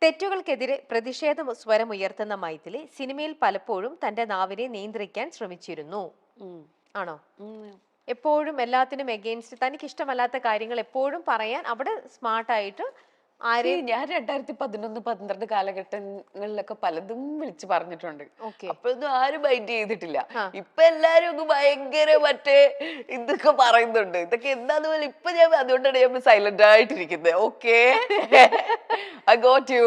തെറ്റുകൾക്കെതിരെ പ്രതിഷേധ സ്വരമുയർത്തുന്ന മൈഥിലി സിനിമയിൽ പലപ്പോഴും തന്റെ നാവിനെ നിയന്ത്രിക്കാൻ ശ്രമിച്ചിരുന്നു. ഉം. ആണോ? ഉം. എപ്പോഴും എല്ലാത്തിനും എഗെയിൻസ്റ്റ് തനിക്ക് ഇഷ്ടമല്ലാത്ത കാര്യങ്ങൾ എപ്പോഴും പറയാൻ അവിടെ സ്മാർട്ടായിട്ട് ആരെയും. ഞാൻ 2011-12 കാലഘട്ടങ്ങളിലൊക്കെ പലതും വിളിച്ചു പറഞ്ഞിട്ടുണ്ട്. ഓക്കെ. അപ്പോഴൊന്നും ആരും മൈൻഡ് ചെയ്തിട്ടില്ല. ആ. ഇപ്പൊ എല്ലാരും ഒന്ന് ഭയങ്കര മറ്റേ ഇതൊക്കെ പറയുന്നുണ്ട്. ഇതൊക്കെ എന്താന്ന് പോലെ ഇപ്പൊ ഞാൻ അതുകൊണ്ടാണ് ഞാൻ സൈലന്റ് ആയിട്ടിരിക്കുന്നത്. Okay, I got you.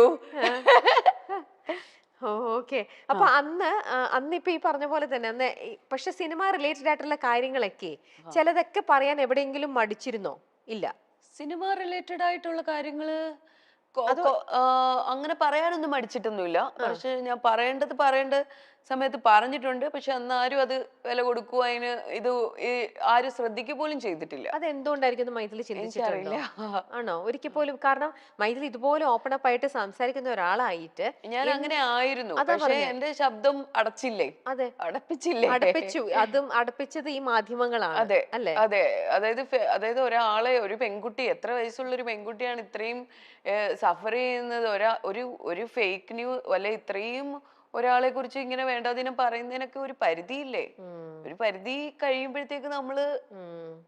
Okay. അപ്പൊ അന്ന് ഇപ്പൊ ഈ പറഞ്ഞ പോലെ തന്നെ പക്ഷെ സിനിമ റിലേറ്റഡ് ആയിട്ടുള്ള കാര്യങ്ങളൊക്കെ ചിലതൊക്കെ പറയാൻ എവിടെയെങ്കിലും മടിച്ചിരുന്നോ? ഇല്ല. സിനിമ റിലേറ്റഡ് ആയിട്ടുള്ള കാര്യങ്ങള് അങ്ങനെ പറയാനൊന്നും മടിച്ചിട്ടൊന്നുമില്ല. പക്ഷെ ഞാൻ പറയേണ്ട സമയത്ത് പറഞ്ഞിട്ടുണ്ട്. പക്ഷെ അന്ന് ആരും അത് വില കൊടുക്കുക അതിന് ആരും ശ്രദ്ധിക്കുക പോലും ചെയ്തിട്ടില്ല. അത് എന്തുകൊണ്ടായിരിക്കും മൈഥിലി ചിന്തിച്ചിട്ടുണ്ടോ? എനിക്കറിയില്ല. ആണോ? ഒരിക്കൽ പോലും. കാരണം മൈഥിലി ഇതുപോലെ ഓപ്പൺ അപ്പ് ആയിട്ട് സംസാരിക്കുന്ന ഒരാളായിട്ട് ഞാൻ അങ്ങനെ ആയിരുന്നു. അതാ പക്ഷെ പറഞ്ഞെ. എന്റെ ശബ്ദം അടച്ചില്ലേ? അതെ, അടപ്പിച്ചില്ലേ? അടപ്പിച്ചു. അതും അടപ്പിച്ചത് ഈ മാധ്യമങ്ങളാണ്. അതെ അല്ലേ? അതെ. അതായത് ഒരു പെൺകുട്ടി, എത്ര വയസ്സുള്ള ഒരു പെൺകുട്ടിയാണ് ഇത്രയും സഫർ ചെയ്യുന്നത്? ഒരു ഫേക്ക് ന്യൂസ് അല്ലെ, ഇത്രയും ഒരാളെ കുറിച്ച് ഇങ്ങനെ വേണ്ടാതിനം പറയുന്നതിനൊക്കെ ഒരു പരിധിയില്ലേ? ഒരു പരിധി കഴിയുമ്പോഴത്തേക്ക് നമ്മള്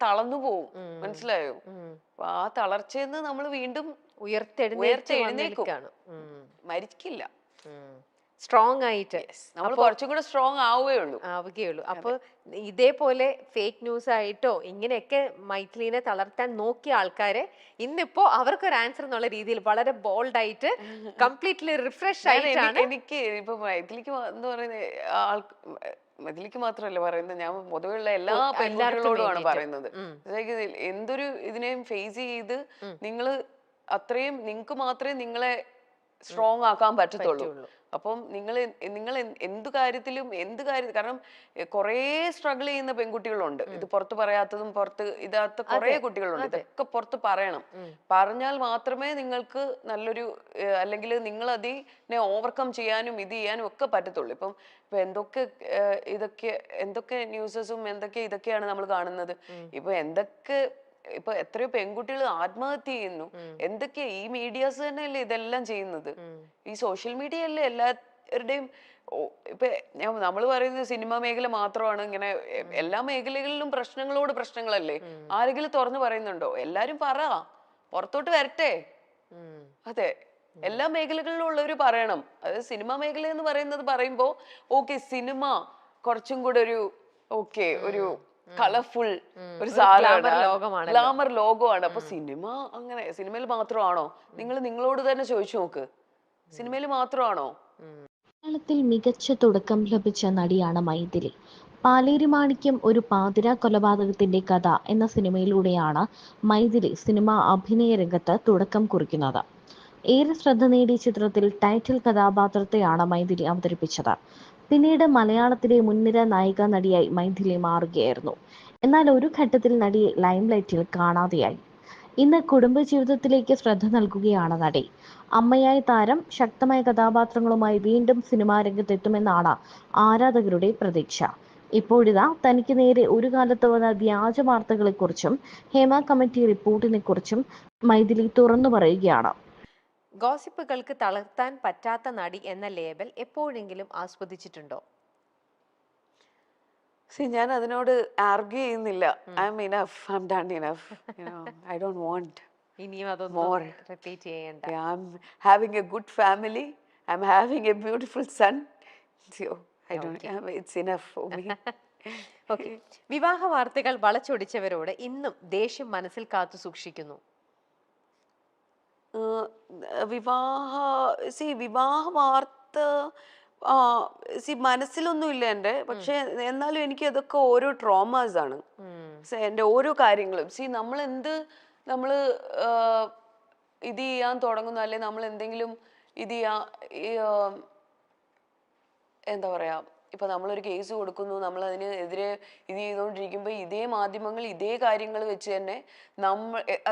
തളർന്നു പോവും. മനസ്സിലായോ? അപ്പൊ ആ തളർച്ചയെന്ന് നമ്മൾ വീണ്ടും ഉയർത്തെഴുന്നേൽക്കും. മരിക്കില്ല. സ്ട്രോങ് ആയിട്ട് നമ്മൾ കുറച്ചും കൂടെ സ്ട്രോങ് ആവുകയുള്ളൂ. അപ്പൊ ഇതേപോലെ ഫേക്ക് ന്യൂസ് ആയിട്ടോ ഇങ്ങനെയൊക്കെ മൈഥിലിനെ തളർത്താൻ നോക്കിയ ആൾക്കാരെ ഇന്നിപ്പോ അവർക്കൊരു ആൻസർ എന്നുള്ള രീതിയിൽ വളരെ ബോൾഡ് ആയിട്ട് കംപ്ലീറ്റ്ലി റിഫ്രഷ് ആയിട്ടാണ്. എനിക്ക് ഇപ്പൊ മൈഥിലിക്ക് എന്ന് പറയുന്ന മതിലിക്ക് മാത്രമല്ല പറയുന്നത്, ഞാൻ പൊതുവെയുള്ള എല്ലാ പെൺകുട്ടികളോടുമാണ് പറയുന്നത്. എന്തൊരു ഇതിനെയും ഫേസ് ചെയ്ത് നിങ്ങള് അത്രയും നിങ്ങൾക്ക് മാത്രമേ നിങ്ങളെ സ്ട്രോങ് ആക്കാൻ പറ്റത്തുള്ളൂ. അപ്പം നിങ്ങൾ എന്ത് കാര്യത്തിലും കാരണം കുറേ സ്ട്രഗിൾ ചെയ്യുന്ന പെൺകുട്ടികളുണ്ട്. ഇത് പുറത്ത് പറയാത്തതും ഇതാത്ത കുറേ കുട്ടികളുണ്ട്. ഇതൊക്കെ പുറത്ത് പറയണം. പറഞ്ഞാൽ മാത്രമേ നിങ്ങൾക്ക് നല്ലൊരു അല്ലെങ്കിൽ നിങ്ങൾ അതിനെ ഓവർകം ചെയ്യാനും ഇത് ചെയ്യാനും ഒക്കെ പറ്റത്തുള്ളൂ. ഇപ്പൊ എന്തൊക്കെ ന്യൂസസും ഇതൊക്കെയാണ് നമ്മൾ കാണുന്നത്. ഇപ്പൊ എത്രയോ പെൺകുട്ടികൾ ആത്മഹത്യ ചെയ്യുന്നു. എന്തൊക്കെയാ ഈ മീഡിയാസ് തന്നെയല്ലേ ഇതെല്ലാം ചെയ്യുന്നത്? ഈ സോഷ്യൽ മീഡിയ അല്ലേ എല്ലാവരുടെയും. ഇപ്പൊ നമ്മൾ പറയുന്നത് സിനിമ മേഖല മാത്രമാണ് ഇങ്ങനെ. എല്ലാ മേഖലകളിലും പ്രശ്നങ്ങളല്ലേ? ആരെങ്കിലും തുറന്നു പറയുന്നുണ്ടോ? എല്ലാരും പുറത്തോട്ട് വരട്ടെ. അതെ, എല്ലാ മേഖലകളിലും ഉള്ളവര് പറയണം. അതായത് സിനിമ മേഖല എന്ന് പറയുമ്പോ ഓക്കെ, സിനിമ കുറച്ചും കൂടെ ഒരു കളർഫുൾ ഒരു സാധനമാണ്, ഗ്ലാമർ ലോകമാണ്. അപ്പൊ സിനിമയിൽ മാത്രമാണോ? നിങ്ങളോട് തന്നെ ചോദിച്ചു നോക്ക്, സിനിമയിൽ മാത്രമാണോ? മലയാളത്തിൽ മികച്ച തുടക്കം ലഭിച്ച നടിയാണ് മൈഥിലി. പാലേരി മാണിക്യം ഒരു പാതിരാ കൊലപാതകത്തിന്റെ കഥ എന്ന സിനിമയിലൂടെയാണ് മൈഥിലി സിനിമാ അഭിനയ രംഗത്ത് തുടക്കം കുറിക്കുന്നത്. ഏറെ ശ്രദ്ധ നേടിയ ചിത്രത്തിൽ ടൈറ്റിൽ കഥാപാത്രത്തെയാണ് മൈഥിലി അവതരിപ്പിച്ചത്. പിന്നീട് മലയാളത്തിലെ മുൻനിര നായിക നടിയായി മൈഥിലി മാറുകയായിരുന്നു. എന്നാൽ ഒരു ഘട്ടത്തിൽ നടിയെ ലൈംലൈറ്റിൽ കാണാതെയായി. ഇന്ന് കുടുംബജീവിതത്തിലേക്ക് ശ്രദ്ധ നൽകുകയാണ് നടി. അമ്മയായ താരം ശക്തമായ കഥാപാത്രങ്ങളുമായി വീണ്ടും സിനിമാ രംഗത്തെത്തുമെന്നാണ് ആരാധകരുടെ പ്രതീക്ഷ. ഇപ്പോഴിതാ തനിക്ക് നേരെ ഒരു കാലത്ത് വന്ന വ്യാജ വാർത്തകളെക്കുറിച്ചും ഹേമ കമ്മിറ്റി റിപ്പോർട്ടിനെക്കുറിച്ചും മൈഥിലി തുറന്നു പറയുകയാണ്. ഗോസിപ്പുകൾക്ക് തളർത്താൻ പറ്റാത്ത നടി എന്ന ലേബൽ എപ്പോഴെങ്കിലും ആസ്വദിച്ചിട്ടുണ്ടോ? ഞാൻ അതിനോട് ആർഗ്യൂ ചെയ്യുന്നില്ല. I am enough, I am done enough. I don't want ഇനിയും അതൊന്നും റിപ്പീറ്റ് ചെയ്യണ്ട. I am having a good family, I am having a beautiful son. It's enough for me. Okay. വിവാഹ വാർത്തകൾ വളച്ചൊടിച്ചവരോട് ഇന്നും ദേഷ്യം മനസ്സിൽ കാത്തു സൂക്ഷിക്കുന്നു. വിവാഹ വാർത്ത മനസ്സിലൊന്നുമില്ല എൻ്റെ. പക്ഷെ എന്നാലും എനിക്ക് അതൊക്കെ ഓരോ ട്രോമാസ് ആണ്. എൻ്റെ ഓരോ കാര്യങ്ങളും നമ്മള് ഇത് ചെയ്യാൻ തുടങ്ങുന്നു, അല്ലെ നമ്മൾ എന്തെങ്കിലും എന്താ പറയാ, ഇപ്പൊ നമ്മളൊരു കേസ് കൊടുക്കുന്നു, നമ്മൾ അതിനെതിരെ ഇത് ചെയ്തുകൊണ്ടിരിക്കുമ്പോ ഇതേ മാധ്യമങ്ങൾ ഇതേ കാര്യങ്ങൾ വെച്ച് തന്നെ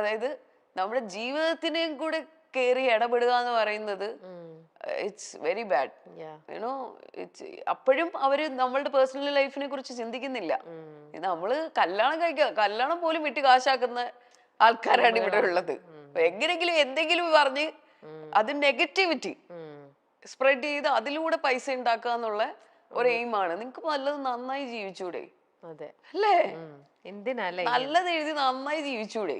അതായത് നമ്മുടെ ജീവിതത്തിനെയും കൂടെ കയറി ഇടപെടുക എന്ന് പറയുന്നത് ഇറ്റ്സ് വെരി ബാഡ്. യുനോ, അപ്പോഴും അവര് നമ്മളുടെ പേഴ്സണൽ ലൈഫിനെ കുറിച്ച് ചിന്തിക്കുന്നില്ല. നമ്മള് കല്യാണം പോലും വിട്ട് കാശാക്കുന്ന ആൾക്കാരാണ് ഇവിടെ ഉള്ളത്. എങ്ങനെങ്കിലും എന്തെങ്കിലും പറഞ്ഞ് അത് നെഗറ്റിവിറ്റി സ്പ്രെഡ് ചെയ്ത് അതിലൂടെ പൈസ ഉണ്ടാക്കുക എന്നുള്ള ഒരു എയിമാണ്. നിങ്ങക്ക് നല്ലത് നന്നായി ജീവിച്ചൂടെ? അതെ, അല്ലേ? എന്തിനല്ലേ നല്ലത് എഴുതി നന്നായി ജീവിച്ചൂടെ?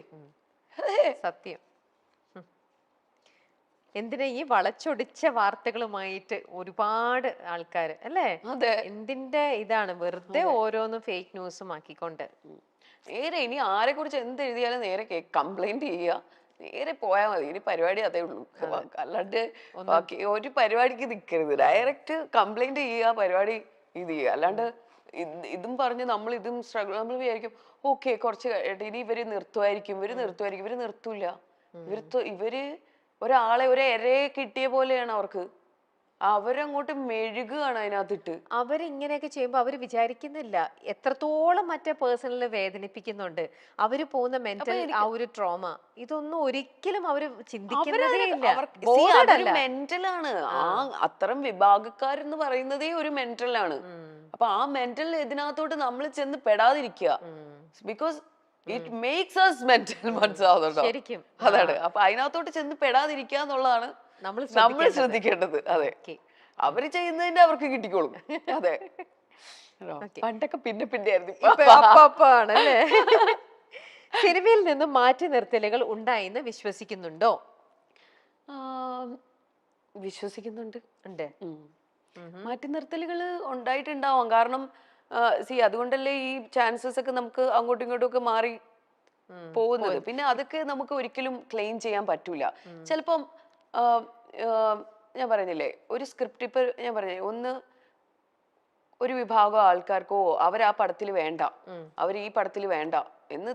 സത്യം. എന്തിനാ ഈ വളച്ചൊടിച്ച വാർത്തകളുമായിട്ട് ഒരുപാട് ആൾക്കാര് അല്ലേ? അതെ, എന്തിന്റെ ഇതാണ് വെറുതെ ഓരോന്നും ഫേക്ക് ന്യൂസും ആക്കിക്കൊണ്ട്. നേരെ ഇനി ആരെ കുറിച്ച് എന്ത് എഴുതിയാലും നേരെ കംപ്ലൈന്റ് ചെയ്യുക, നേരെ പോയാൽ മതി. ഇനി പരിപാടി അതേ ഉള്ളൂ. അല്ലാണ്ട് ബാക്കി ഒരു പരിപാടിക്ക് നിൽക്കരുത്. ഡയറക്റ്റ് കംപ്ലൈന്റ് ചെയ്യുക, പരിപാടി ഇത് ചെയ്യുക. അല്ലാണ്ട് ഇതും പറഞ്ഞ് നമ്മൾ ഇതും സ്ട്രഗിൾ, നമ്മൾ വിചാരിക്കും ഓക്കെ കുറച്ച് കഴിയട്ടെ ഇനി ഇവര് നിർത്തുമായിരിക്കും, ഇവര് നിർത്തൂല. ഇവര് ഒരാളെ ഒരു ഇരയെ കിട്ടിയ പോലെയാണ് അവർക്ക്. അവരങ്ങോട്ട് മെഴുകുകയാണ് അതിനകത്തിട്ട്. അവരിങ്ങനെയൊക്കെ ചെയ്യുമ്പോ അവര് വിചാരിക്കുന്നില്ല എത്രത്തോളം മറ്റേ പേഴ്സണലിനെ വേദനിപ്പിക്കുന്നുണ്ട്. അവര് പോകുന്ന മെന്റൽ ആ ഒരു ട്രോമ ഇതൊന്നും ഒരിക്കലും അവര് ചിന്തിക്കുന്നതേ ഇല്ല. മെന്റലാണ്. ആ അത്തരം വിഭാഗക്കാരെന്ന് പറയുന്നതേ ഒരു മെന്റലാണ്. അപ്പൊ ആ മെന്റൽ ഇതിനകത്തോട്ട് നമ്മൾ ചെന്ന് പെടാതിരിക്കുക. Because it makes us mental. മനസ്സിലാവുന്നുണ്ടോ? ശരിക്കും അതാണ്. അപ്പൊ അതിനകത്തോട്ട് ചെന്ന് പെടാതിരിക്കുക എന്നുള്ളതാണ് നമ്മൾ ശ്രദ്ധിക്കേണ്ടത്. അതെ, അവര് ചെയ്യുന്നതിന്റെ അവർക്ക് കിട്ടിക്കോളും. അതെ, പണ്ടൊക്കെ പിന്നെ ആയിരുന്നു, ആണല്ലേ? സിനിമയിൽ നിന്നും മാറ്റി നിർത്തലുകൾ ഉണ്ടായിന്ന് വിശ്വസിക്കുന്നുണ്ടോ? വിശ്വസിക്കുന്നുണ്ട്. ഉണ്ട്. മാറ്റി നിർത്തലുകൾ ഉണ്ടായിട്ടുണ്ടാവാം. കാരണം അതുകൊണ്ടല്ലേ ഈ ചാൻസസ് ഒക്കെ നമുക്ക് അങ്ങോട്ടും ഇങ്ങോട്ടും ഒക്കെ മാറി പോകുന്നത്. പിന്നെ അതൊക്കെ നമുക്ക് ഒരിക്കലും ക്ലെയിം ചെയ്യാൻ പറ്റൂല. ചിലപ്പം ഞാൻ പറഞ്ഞില്ലേ ഒരു സ്ക്രിപ്റ്റ്, ഇപ്പൊ ഞാൻ പറഞ്ഞ ഒരു വിഭാഗം ആൾക്കാർക്കോ അവർ ആ പടത്തിൽ വേണ്ട, അവർ ഈ പടത്തിൽ വേണ്ട എന്ന്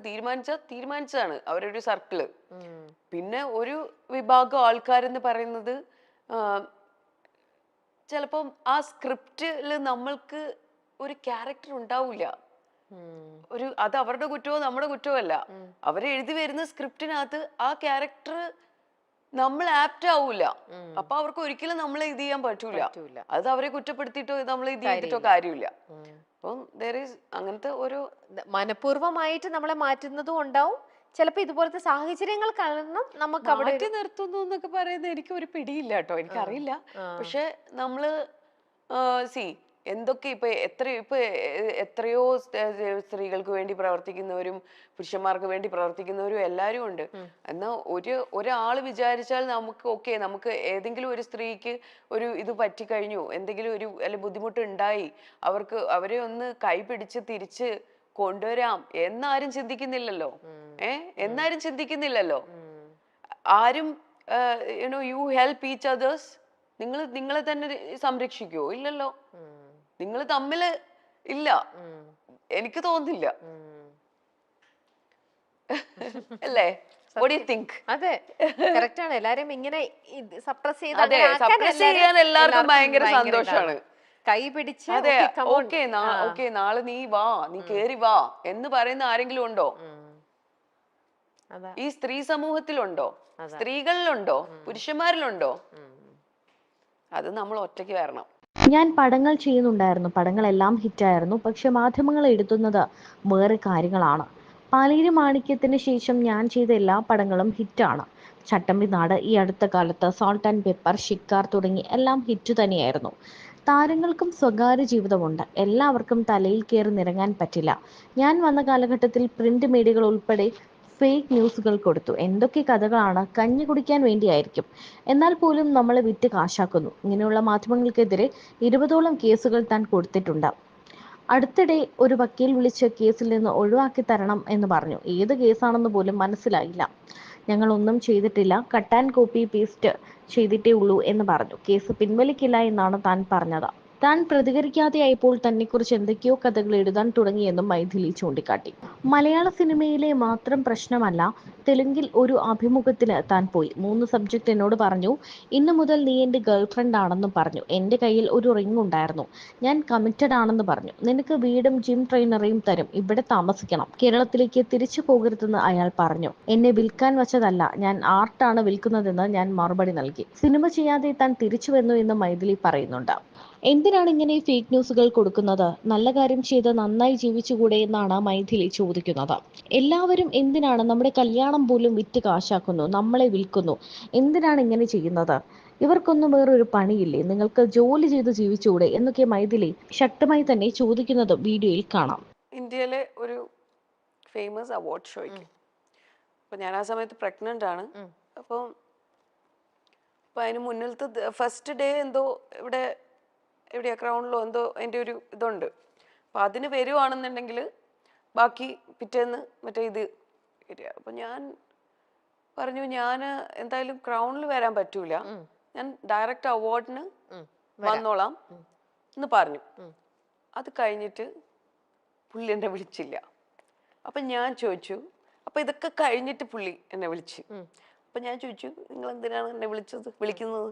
തീരുമാനിച്ചതാണ് അവരൊരു സർക്കിള്. പിന്നെ ഒരു വിഭാഗം ആൾക്കാരെന്ന് പറയുന്നത് ചിലപ്പം ആ സ്ക്രിപ്റ്റില് നമ്മൾക്ക് ഒരു ക്യാരക്ടർ ഉണ്ടാവില്ല. അത് അവരുടെ കുറ്റമോ നമ്മുടെ കുറ്റമോ അല്ല. അവര് എഴുതി വരുന്ന സ്ക്രിപ്റ്റിനകത്ത് ആ ക്യാരക്ടർ നമ്മൾ ആപ്റ്റ് ആവൂല. അപ്പൊ അവർക്ക് ഒരിക്കലും നമ്മളെ ഇത് ചെയ്യാൻ പറ്റൂല. അത് അവരെ കുറ്റപ്പെടുത്തിയിട്ടോ നമ്മൾ ഇത് ചെയ്തിട്ടോ കാര്യമില്ല. അപ്പം അങ്ങനത്തെ ഒരു മനഃപൂർവ്വമായിട്ട് നമ്മളെ മാറ്റുന്നതും ഉണ്ടാവും. ചിലപ്പോ ഇതുപോലത്തെ സാഹചര്യങ്ങൾ കാരണം നമുക്ക് അവിടെ മാറ്റി നിർത്തുന്നു എന്നൊക്കെ പറയുന്നത് എനിക്ക് ഒരു പിടിയില്ല കേട്ടോ, എനിക്കറിയില്ല. പക്ഷെ നമ്മള് എന്തൊക്കെ ഇപ്പൊ എത്രയോ സ്ത്രീകൾക്ക് വേണ്ടി പ്രവർത്തിക്കുന്നവരും പുരുഷന്മാർക്ക് വേണ്ടി പ്രവർത്തിക്കുന്നവരും എല്ലാരും ഉണ്ട്. എന്നാ ഒരാള് വിചാരിച്ചാൽ നമുക്ക് ഏതെങ്കിലും ഒരു സ്ത്രീക്ക് ഒരു ഇത് പറ്റിക്കഴിഞ്ഞു, എന്തെങ്കിലും അല്ലെ ബുദ്ധിമുട്ട് ഉണ്ടായി, അവരെ ഒന്ന് കൈപിടിച്ച് തിരിച്ച് കൊണ്ടുവരാം എന്നാരും ചിന്തിക്കുന്നില്ലല്ലോ. എന്നാരും ചിന്തിക്കുന്നില്ലല്ലോ. ആരും യു ഹെൽപ്പ് ഈച്ച് അതേഴ്സ്. നിങ്ങളെ തന്നെ സംരക്ഷിക്കുവോ? ഇല്ലല്ലോ. നിങ്ങൾ തമ്മില് ഇല്ല, എനിക്ക് തോന്നുന്നില്ല. അല്ലേ? What do you think? അതെ, കറക്റ്റ് ആണ്. എല്ലാരും ഇങ്ങനെ സപ്രസ് ചെയ്യാൻ എല്ലാവർക്കും ഭയങ്കര സന്തോഷാണ്. കൈ പിടിച്ച് അതെ, ഓക്കെ നാളെ നീ വാ, നീ കേറി വാ എന്ന് പറയുന്ന ആരെങ്കിലും ഉണ്ടോ? ഈ സ്ത്രീ സമൂഹത്തിലുണ്ടോ? സ്ത്രീകളിലുണ്ടോ? പുരുഷന്മാരിലുണ്ടോ? അത് നമ്മൾ ഒറ്റയ്ക്ക് വരണം. ഞാൻ പടങ്ങൾ ചെയ്യുന്നുണ്ടായിരുന്നു, പടങ്ങളെല്ലാം ഹിറ്റായിരുന്നു. പക്ഷെ മാധ്യമങ്ങൾ എഴുതുന്നത് വേറെ കാര്യങ്ങളാണ്. പാലേരി മാണിക്യത്തിന് ശേഷം ഞാൻ ചെയ്ത എല്ലാ പടങ്ങളും ഹിറ്റാണ്. ചട്ടമ്പി നാട്, ഈ അടുത്ത കാലത്ത് സോൾട്ട് ആൻഡ് പെപ്പർ, ഷിക്കാർ തുടങ്ങി എല്ലാം ഹിറ്റ് തന്നെയായിരുന്നു. താരങ്ങൾക്കും സ്വകാര്യ ജീവിതമുണ്ട്. എല്ലാവർക്കും തലയിൽ കയറി നിറങ്ങാൻ പറ്റില്ല. ഞാൻ വന്ന കാലഘട്ടത്തിൽ പ്രിന്റ് മീഡിയകൾ ഉൾപ്പെടെ ഫേക്ക് ന്യൂസുകൾ കൊടുത്തു. എന്തൊക്കെ കഥകളാണ്! കഞ്ഞി കുടിക്കാൻ വേണ്ടിയായിരിക്കും. എന്നാൽ പോലും നമ്മളെ വിറ്റ് കാശാക്കുന്നു. ഇങ്ങനെയുള്ള മാധ്യമങ്ങൾക്കെതിരെ 20ഓളം കേസുകൾ താൻ കൊടുത്തിട്ടുണ്ട്. അടുത്തിടെ ഒരു വക്കീൽ വിളിച്ച് കേസിൽ നിന്ന് ഒഴിവാക്കി തരണം എന്ന് പറഞ്ഞു. ഏത് കേസാണെന്ന് പോലും മനസ്സിലായില്ല. ഞങ്ങൾ ഒന്നും ചെയ്തിട്ടില്ല, കട്ട് ആൻഡ് കോപ്പി പേസ്റ്റ് ചെയ്തിട്ടേ ഉള്ളൂ എന്ന് പറഞ്ഞു. കേസ് പിൻവലിക്കില്ല എന്നാണ് താൻ പറഞ്ഞത്. താൻ പ്രതികരിക്കാതെയായപ്പോൾ തന്നെക്കുറിച്ച് എന്തൊക്കെയോ കഥകൾ എഴുതാൻ തുടങ്ങിയെന്നും മൈഥിലി ചൂണ്ടിക്കാട്ടി. മലയാള സിനിമയിലെ മാത്രം പ്രശ്നമല്ല, തെലുങ്കിൽ ഒരു അഭിമുഖത്തിന് താൻ പോയി. 3 സബ്ജക്റ്റ് എന്നോട് പറഞ്ഞു. ഇന്നു മുതൽ നീ എൻ്റെ ഗേൾഫ്രണ്ട് ആണെന്നും പറഞ്ഞു. എൻ്റെ കയ്യിൽ ഒരു റിംഗ് ഉണ്ടായിരുന്നു. ഞാൻ കമ്മിറ്റഡ് ആണെന്ന് പറഞ്ഞു. നിനക്ക് വീടും ജിം ട്രെയിനറെയും തരും, ഇവിടെ താമസിക്കണം, കേരളത്തിലേക്ക് തിരിച്ചു പോകരുതെന്ന് അയാൾ പറഞ്ഞു. എന്നെ വിൽക്കാൻ വച്ചതല്ല, ഞാൻ ആർട്ടാണ് വിൽക്കുന്നതെന്ന് ഞാൻ മറുപടി നൽകി. സിനിമ ചെയ്യാതെ താൻ തിരിച്ചു വന്നു എന്ന് മൈഥിലി പറയുന്നുണ്ട്. എന്തിനാണ് ഇങ്ങനെ ഫേക്ക് ന്യൂസുകൾ കൊടുക്കുന്നത്? നല്ല കാര്യം ചെയ്ത് നന്നായി ജീവിച്ചുകൂടെ എന്നാണ് മൈഥിലി ചോദിക്കുന്നത്. എല്ലാവരും എന്തിനാണ് നമ്മുടെ കല്യാണം പോലും വിറ്റ് കാശാക്കുന്നു, നമ്മളെ വിൽക്കുന്നു? എന്തിനാണ് ഇങ്ങനെ ചെയ്യുന്നത്? ഇവർക്കൊന്നും വേറൊരു പണിയില്ലേ? നിങ്ങൾക്ക് ജോലി ചെയ്ത് ജീവിച്ചുകൂടെ എന്നൊക്കെ മൈഥിലി ശക്തമായി തന്നെ ചോദിക്കുന്നതും വീഡിയോയിൽ കാണാം. ഇന്ത്യയിലെ ഒരു ഫേമസ് അവാർഡ് ഷോയ്ക്ക് അപ്പോൾ ഞാൻ ആ സമയത്ത് പ്രഗ്നൻ്റ് ആണ്. അപ്പം അതിന് മുന്നിലത്തെ ഫസ്റ്റ് ഡേ എന്തോ എവിടെയാ ക്രൗണിലോ എന്തോ അതിൻ്റെ ഒരു ഇതുണ്ട്. അപ്പം അതിന് വരുവാണെന്നുണ്ടെങ്കിൽ ബാക്കി പിറ്റേന്ന് മറ്റേ ഇത് വരിക. അപ്പം ഞാൻ പറഞ്ഞു ഞാൻ എന്തായാലും ക്രൗണിൽ വരാൻ പറ്റൂല, ഞാൻ ഡയറക്റ്റ് അവാർഡിന് വന്നോളാം എന്ന് പറഞ്ഞു. അത് കഴിഞ്ഞിട്ട് പുള്ളി എന്നെ വിളിച്ചില്ല. അപ്പം ഞാൻ ചോദിച്ചു, അപ്പം ഇതൊക്കെ കഴിഞ്ഞിട്ട് പുള്ളി എന്നെ വിളിച്ചു. അപ്പം ഞാൻ ചോദിച്ചു, നിങ്ങൾ എന്തിനാണ് എന്നെ വിളിക്കുന്നത്?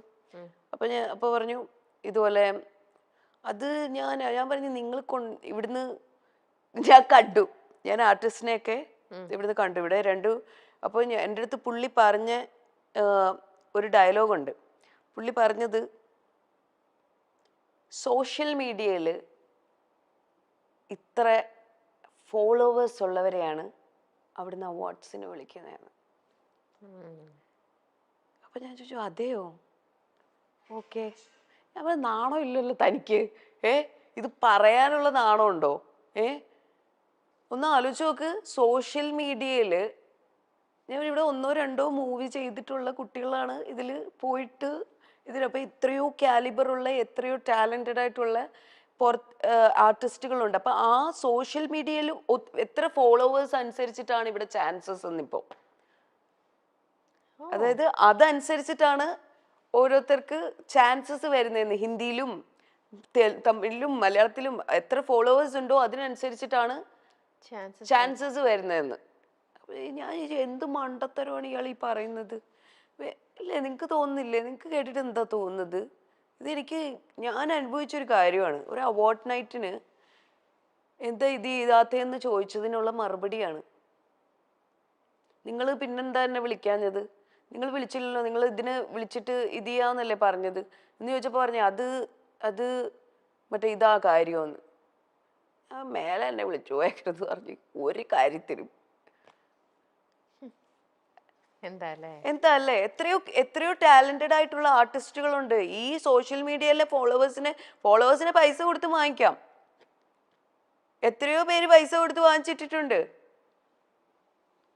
അപ്പോൾ പറഞ്ഞു ഇതുപോലെ അത് ഞാൻ പറഞ്ഞു നിങ്ങൾ ഇവിടുന്ന് ഞാൻ കണ്ടു, ഞാൻ ആർട്ടിസ്റ്റിനെയൊക്കെ ഇവിടുന്ന് കണ്ടു, ഇവിടെ അപ്പോൾ എൻ്റെ അടുത്ത് പുള്ളി പറഞ്ഞ ഒരു ഡയലോഗുണ്ട്. പുള്ളി പറഞ്ഞത് സോഷ്യൽ മീഡിയയിൽ ഇത്ര ഫോളോവേഴ്സ് ഉള്ളവരെയാണ് അവിടുന്ന് അവാർഡ്സിന് വിളിക്കുന്നതെന്ന്. അപ്പം ഞാൻ ചോദിച്ചു അതെയോ, ഓക്കെ. ഞാൻ പറഞ്ഞു നാണോ ഇല്ലല്ലോ തനിക്ക്, ഇത് പറയാനുള്ള നാണോ ഉണ്ടോ? ഒന്ന് ആലോചിച്ച് നോക്ക്. സോഷ്യൽ മീഡിയയിൽ ഞാൻ ഇവിടെ 1 or 2 മൂവി ചെയ്തിട്ടുള്ള കുട്ടികളാണ് ഇതിൽ പോയിട്ട് ഇതിലപ്പോൾ ഇത്രയോ കാലിബറുള്ള എത്രയോ ടാലൻറ്റഡ് ആയിട്ടുള്ള ആർട്ടിസ്റ്റുകളുണ്ട്. അപ്പം ആ സോഷ്യൽ മീഡിയയിൽ എത്ര ഫോളോവേഴ്സ് അനുസരിച്ചിട്ടാണ് ഇവിടെ ചാൻസസ് എന്നിപ്പോൾ. അതായത് അതനുസരിച്ചിട്ടാണ് ഓരോരുത്തർക്ക് ചാൻസസ് വരുന്നതെന്ന്. ഹിന്ദിയിലും തമിഴിലും മലയാളത്തിലും എത്ര ഫോളോവേഴ്സ് ഉണ്ടോ അതിനനുസരിച്ചിട്ടാണ് ചാൻസസ് വരുന്നതെന്ന്. ഞാൻ എന്ത് മണ്ടത്തരമാണ് ഇയാൾ ഈ പറയുന്നത്? ഇല്ലേ, നിങ്ങൾക്ക് തോന്നുന്നില്ലേ? നിങ്ങൾക്ക് കേട്ടിട്ട് എന്താ തോന്നുന്നത്? ഞാൻ അനുഭവിച്ചൊരു കാര്യമാണ്. ഒരു അവാർഡ് നൈറ്റിന് എന്താ ഇത് ചെയ്താത്തേന്ന് ചോദിച്ചതിനുള്ള മറുപടിയാണ്. നിങ്ങൾ പിന്നെന്താ എന്നെ വിളിക്കാഞ്ഞത്? നിങ്ങൾ വിളിച്ചില്ലല്ലോ, നിങ്ങൾ ഇതിന് വിളിച്ചിട്ട് ഇത് ചെയ്യാന്നല്ലേ പറഞ്ഞത് എന്ന് ചോദിച്ചപ്പോൾ പറഞ്ഞു അത് മറ്റേ ഇതാ കാര്യമെന്ന്. മേലെ എന്നെ വിളിച്ചു പോയത് പറഞ്ഞു ഒരു കാര്യത്തിനും. എന്താ അല്ലേ, എത്രയോ ടാലന്റഡ് ആയിട്ടുള്ള ആർട്ടിസ്റ്റുകളുണ്ട്. ഈ സോഷ്യൽ മീഡിയയിലെ ഫോളോവേഴ്സിനെ പൈസ കൊടുത്ത് വാങ്ങിക്കാം. എത്രയോ പേര് പൈസ കൊടുത്ത് വാങ്ങിച്ചിട്ടുണ്ട്.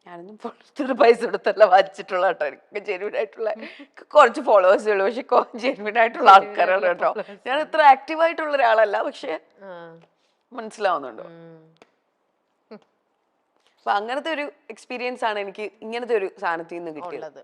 ഞാനൊന്നും പൈസ കൊടുത്തല്ല വാങ്ങിച്ചിട്ടുള്ള കേട്ടോ. എനിക്ക് ജെന്യൂൻ ആയിട്ടുള്ള കുറച്ച് ഫോളോവേഴ്സേ ഉള്ളൂ, പക്ഷെ ജെന്യൂൻ ആയിട്ടുള്ള ആൾക്കാരാണ് കേട്ടോ. ഞാൻ ഇത്ര ആക്റ്റീവ് ആയിട്ടുള്ള ഒരാളല്ല, പക്ഷെ മനസ്സിലാവുന്നുണ്ടോ? അപ്പൊ അങ്ങനത്തെ ഒരു എക്സ്പീരിയൻസ് ആണ് എനിക്ക് ഇങ്ങനത്തെ ഒരു സാധനത്തിൽ നിന്ന് കിട്ടിയത്.